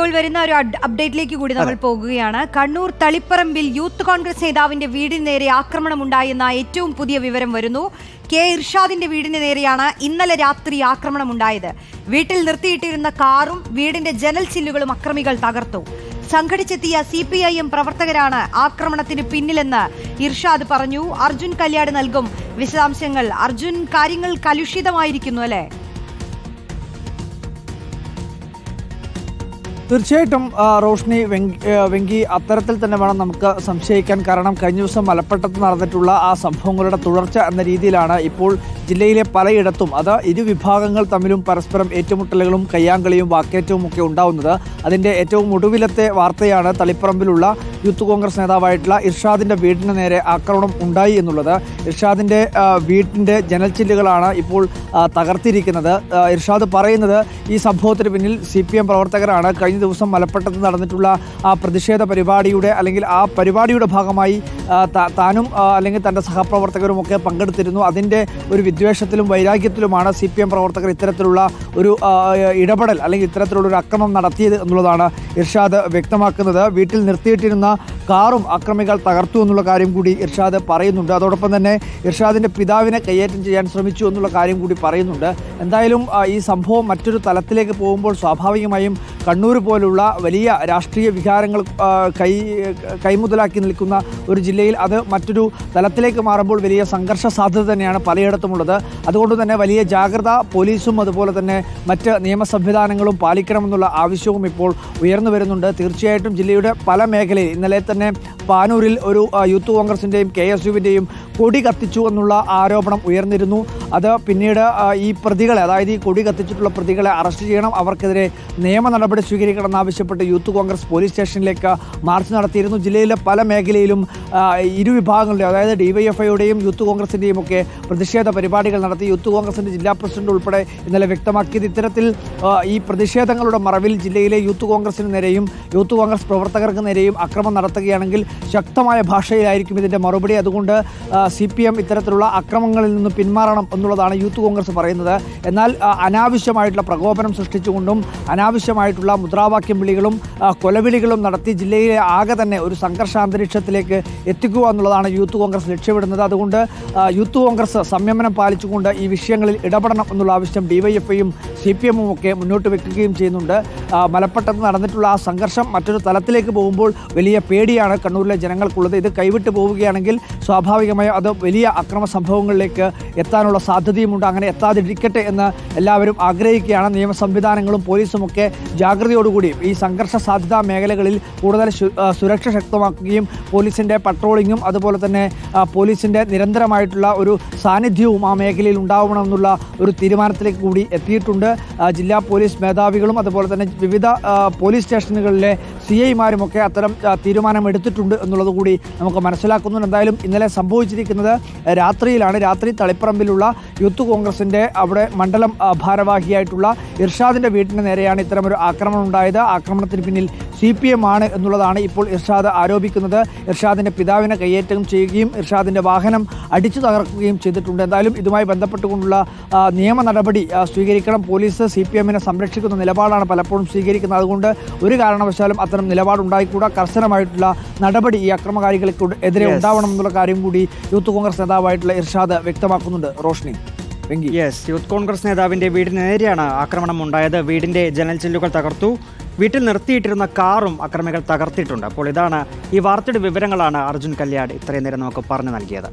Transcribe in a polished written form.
ഇപ്പോൾ വരുന്ന ഒരു അപ്ഡേറ്റിലേക്ക് കൂടി നമ്മൾ പോകുകയാണ്. കണ്ണൂർ തളിപ്പറമ്പിൽ യൂത്ത് കോൺഗ്രസ് നേതാവിന്റെ വീടിന് നേരെ ആക്രമണം ഉണ്ടായെന്ന ഏറ്റവും പുതിയ വിവരം വരുന്നു. കെ ഇർഷാദിന്റെ വീടിന് നേരെയാണ് ഇന്നലെ രാത്രി ആക്രമണം ഉണ്ടായത്. വീട്ടിൽ നിർത്തിയിട്ടിരുന്ന കാറും വീടിന്റെ ജനൽ ചില്ലുകളും അക്രമികൾ തകർത്തു. സംഘടിച്ചെത്തിയ CPIM പ്രവർത്തകരാണ് ആക്രമണത്തിന് പിന്നിലെന്ന് ഇർഷാദ് പറഞ്ഞു. അർജുൻ കല്യാട് നൽകും വിശദാംശങ്ങൾ. അർജുൻ, കാര്യങ്ങൾ കലുഷിതമായിരിക്കുന്നു അല്ലേ? തീർച്ചയായിട്ടും റോഷ്നി, വെങ്കി, അത്തരത്തിൽ തന്നെ വേണം നമുക്ക് സംശയിക്കാൻ. കാരണം കഴിഞ്ഞ ദിവസം മലപ്പട്ടത്ത് നടന്നിട്ടുള്ള ആ സംഭവങ്ങളുടെ തുടർച്ച എന്ന രീതിയിലാണ് ഇപ്പോൾ ജില്ലയിലെ പലയിടത്തും അത് ഇരുവിഭാഗങ്ങൾ തമ്മിലും പരസ്പരം ഏറ്റുമുട്ടലുകളും കയ്യാങ്കളിയും വാക്കേറ്റവും ഒക്കെ ഉണ്ടാവുന്നത്. അതിൻ്റെ ഏറ്റവും ഒടുവിലത്തെ വാർത്തയാണ് തളിപ്പറമ്പിലുള്ള യൂത്ത് കോൺഗ്രസ് നേതാവായിട്ടുള്ള ഇർഷാദിൻ്റെ വീടിന് നേരെ ആക്രമണം ഉണ്ടായി എന്നുള്ളത്. ഇർഷാദിൻ്റെ വീട്ടിൻ്റെ ജനൽച്ചില്ലുകളാണ് ഇപ്പോൾ തകർത്തിരിക്കുന്നത്. ഇർഷാദ് പറയുന്നത് ഈ സംഭവത്തിന് പിന്നിൽ CPM പ്രവർത്തകരാണ്. കഴിഞ്ഞ ദിവസം മലപ്പട്ടത്ത് നടന്നിട്ടുള്ള ആ പ്രതിഷേധ പരിപാടിയുടെ അല്ലെങ്കിൽ ആ പരിപാടിയുടെ ഭാഗമായി താനും അല്ലെങ്കിൽ തൻ്റെ സഹപ്രവർത്തകരും ഒക്കെ പങ്കെടുത്തിരുന്നു. അതിൻ്റെ ഒരു വിദ്വേഷത്തിലും വൈരാഗ്യത്തിലുമാണ് CPM പ്രവർത്തകർ ഇത്തരത്തിലുള്ള ഒരു ഇടപെടൽ അല്ലെങ്കിൽ ഇത്തരത്തിലുള്ള ഒരു ആക്രമണം നടത്തിയത് എന്നുള്ളതാണ് ഇർഷാദ് വ്യക്തമാക്കുന്നത്. വീട്ടിൽ നിർത്തിയിട്ടിരുന്ന കാറും അക്രമികൾ തകർത്തു എന്നുള്ള കാര്യം കൂടി ഇർഷാദ് പറയുന്നുണ്ട്. അതോടൊപ്പം തന്നെ ഇർഷാദിൻ്റെ പിതാവിനെ കയ്യേറ്റം ചെയ്യാൻ ശ്രമിച്ചു എന്നുള്ള കാര്യം കൂടി പറയുന്നുണ്ട്. എന്തായാലും ഈ സംഭവം മറ്റൊരു തലത്തിലേക്ക് പോകുമ്പോൾ സ്വാഭാവികമായും കണ്ണൂർ പോലുള്ള വലിയ രാഷ്ട്രീയ വികാരങ്ങൾ കൈമുതലാക്കി നിൽക്കുന്ന ഒരു ജില്ലയിൽ അത് മറ്റൊരു തലത്തിലേക്ക് മാറുമ്പോൾ വലിയ സംഘർഷ സാധ്യത തന്നെയാണ് പലയിടത്തുമുള്ളത്. അതുകൊണ്ട് തന്നെ വലിയ ജാഗ്രത പോലീസും അതുപോലെ തന്നെ മറ്റ് നിയമ സംവിധാനങ്ങളും പാലിക്കണമെന്നുള്ള ആവശ്യവും ഇപ്പോൾ ഉയർന്നു വരുന്നുണ്ട്. തീർച്ചയായിട്ടും ജില്ലയുടെ പല മേഖലയിൽ ഇന്നലെ തന്നെ പാനൂരിൽ ഒരു യൂത്ത് കോൺഗ്രസിൻ്റെയും KSUവിൻ്റെയും കൊടി കത്തിച്ചു എന്നുള്ള ആരോപണം ഉയർന്നിരുന്നു. അത് പിന്നീട് ഈ പ്രതികളെ, അതായത് ഈ കൊടി കത്തിച്ചിട്ടുള്ള പ്രതികളെ അറസ്റ്റ് ചെയ്യണം, അവർക്കെതിരെ നിയമ നടപടി സ്വീകരിക്കണമെന്നാവശ്യപ്പെട്ട് യൂത്ത് കോൺഗ്രസ് പോലീസ് സ്റ്റേഷനിലേക്ക് മാർച്ച് നടത്തിയിരുന്നു. ജില്ലയിലെ പല മേഖലയിലും ഇരുവിഭാഗങ്ങളുടെയും, അതായത് DYFIയുടെയും യൂത്ത് കോൺഗ്രസിൻ്റെയും ഒക്കെ പ്രതിഷേധ പരിപാടികൾ നടത്തി. യൂത്ത് കോൺഗ്രസിൻ്റെ ജില്ലാ പ്രസിഡന്റ് ഉൾപ്പെടെ ഇന്നലെ വ്യക്തമാക്കിയത് ഇത്തരത്തിൽ ഈ പ്രതിഷേധങ്ങളുടെ മറവിൽ ജില്ലയിലെ യൂത്ത് കോൺഗ്രസിന് നേരെയും യൂത്ത് കോൺഗ്രസ് പ്രവർത്തകർക്ക് നേരെയും അക്രമം നടത്തുകയാണെങ്കിൽ ശക്തമായ ഭാഷയിലായിരിക്കും ഇതിൻ്റെ മറുപടി. അതുകൊണ്ട് CPM ഇത്തരത്തിലുള്ള അക്രമങ്ങളിൽ നിന്ന് പിന്മാറണം എന്നുള്ളതാണ് യൂത്ത് കോൺഗ്രസ് പറയുന്നത്. എന്നാൽ അനാവശ്യമായിട്ടുള്ള പ്രകോപനം സൃഷ്ടിച്ചുകൊണ്ടും അനാവശ്യമായിട്ടുള്ള മുദ്രാവാക്യം വിളികളും കൊലവിളികളും നടത്തി ജില്ലയിലെ ആകെ തന്നെ ഒരു സംഘർഷാന്തരീക്ഷത്തിലേക്ക് എത്തിക്കുക എന്നുള്ളതാണ് യൂത്ത് കോൺഗ്രസ് ലക്ഷ്യമിടുന്നത്. അതുകൊണ്ട് യൂത്ത് കോൺഗ്രസ് സംയമനം പാലിച്ചുകൊണ്ട് ഈ വിഷയങ്ങളിൽ ഇടപെടണം എന്നുള്ള ആവശ്യം DYFIയും CPMഉം ഒക്കെ മുന്നോട്ട് വെക്കുകയും ചെയ്യുന്നുണ്ട്. മലപ്പട്ടത്ത് നടന്നിട്ടുള്ള ആ സംഘർഷം മറ്റൊരു തലത്തിലേക്ക് പോകുമ്പോൾ വലിയ പേടിയാണ് കണ്ണൂരിലെ ജനങ്ങൾക്കുള്ളത്. ഇത് കൈവിട്ട് പോവുകയാണെങ്കിൽ സ്വാഭാവികമായും അത് വലിയ അക്രമ സംഭവങ്ങളിലേക്ക് എത്താനുള്ള സാധ്യതയുമുണ്ട്. അങ്ങനെ എത്താതിരിക്കട്ടെ എന്ന് എല്ലാവരും ആഗ്രഹിക്കുകയാണ്. നിയമ സംവിധാനങ്ങളും പോലീസും ഒക്കെ ജാഗ്രതയോടുകൂടി ഈ സംഘർഷ സാധ്യതാ മേഖലകളിൽ കൂടുതൽ സുരക്ഷ ശക്തമാക്കുകയും പോലീസിൻ്റെ പട്രോളിങ്ങും അതുപോലെ തന്നെ പോലീസിൻ്റെ നിരന്തരമായിട്ടുള്ള ഒരു സാന്നിധ്യവും ആ മേഖലയിൽ ഉണ്ടാവണമെന്നുള്ള ഒരു തീരുമാനത്തിലേക്ക് കൂടി എത്തിയിട്ടുണ്ട്. ജില്ലാ പോലീസ് മേധാവികളും അതുപോലെ തന്നെ വിവിധ പോലീസ് സ്റ്റേഷനുകളിലെ CIമാരുമൊക്കെ അത്തരം തീരുമാനമെടുത്തിട്ടുണ്ട് എന്നുള്ളത് കൂടി നമുക്ക് മനസ്സിലാക്കുന്നുണ്ട്. എന്തായാലും ഇന്നലെ സംഭവിച്ചിരിക്കുന്നത് രാത്രിയിലാണ്. രാത്രി തളിപ്പറമ്പിലുള്ള യൂത്ത് കോൺഗ്രസിൻ്റെ അവിടെ മണ്ഡലം ഭാരവാഹിയായിട്ടുള്ള ഇർഷാദിൻ്റെ വീട്ടിന് നേരെയാണ് ഇത്തരമൊരു ആക്രമണം ഉണ്ടായത്. ആക്രമണത്തിന് പിന്നിൽ CPM ആണ് എന്നുള്ളതാണ് ഇപ്പോൾ ഇർഷാദ് ആരോപിക്കുന്നത്. ഇർഷാദിൻ്റെ പിതാവിനെ കയ്യേറ്റം ചെയ്യുകയും ഇർഷാദിൻ്റെ വാഹനം അടിച്ചു തകർക്കുകയും ചെയ്തിട്ടുണ്ട്. എന്തായാലും ഇതുമായി ബന്ധപ്പെട്ടുകൊണ്ടുള്ള നിയമ നടപടി സ്വീകരിക്കണം. പോലീസ് CPMനെ സംരക്ഷിക്കുന്ന നിലപാടാണ് പലപ്പോഴും സ്വീകരിക്കുന്നത്. അതുകൊണ്ട് ഒരു കാരണവശാലും അത്തരം നിലപാടുണ്ടായിക്കൂടാ. കർശനമായിട്ടുള്ള നടപടി ഈ അക്രമകാരികൾക്കെതിരെ ഉണ്ടാവണം എന്നുള്ള കാര്യം കൂടി യൂത്ത് കോൺഗ്രസ് നേതാവായിട്ടുള്ള ഇർഷാദ് വ്യക്തമാക്കുന്നുണ്ട്. റോഷ്നി, യൂത്ത് കോൺഗ്രസ് നേതാവിന്റെ വീടിന് നേരെയാണ് ആക്രമണം ഉണ്ടായത്. വീടിന്റെ ജനൽ ചില്ലുകൾ തകർത്തു. വീട്ടിൽ നിർത്തിയിട്ടിരുന്ന കാറും അക്രമികൾ തകർത്തിട്ടുണ്ട്. അപ്പോൾ ഇതാണ് ഈ വാർത്തയുടെ വിവരങ്ങളാണ് അർജുൻ കല്യാട് ഇത്രയും നേരം നമുക്ക് പറഞ്ഞു നൽകിയത്.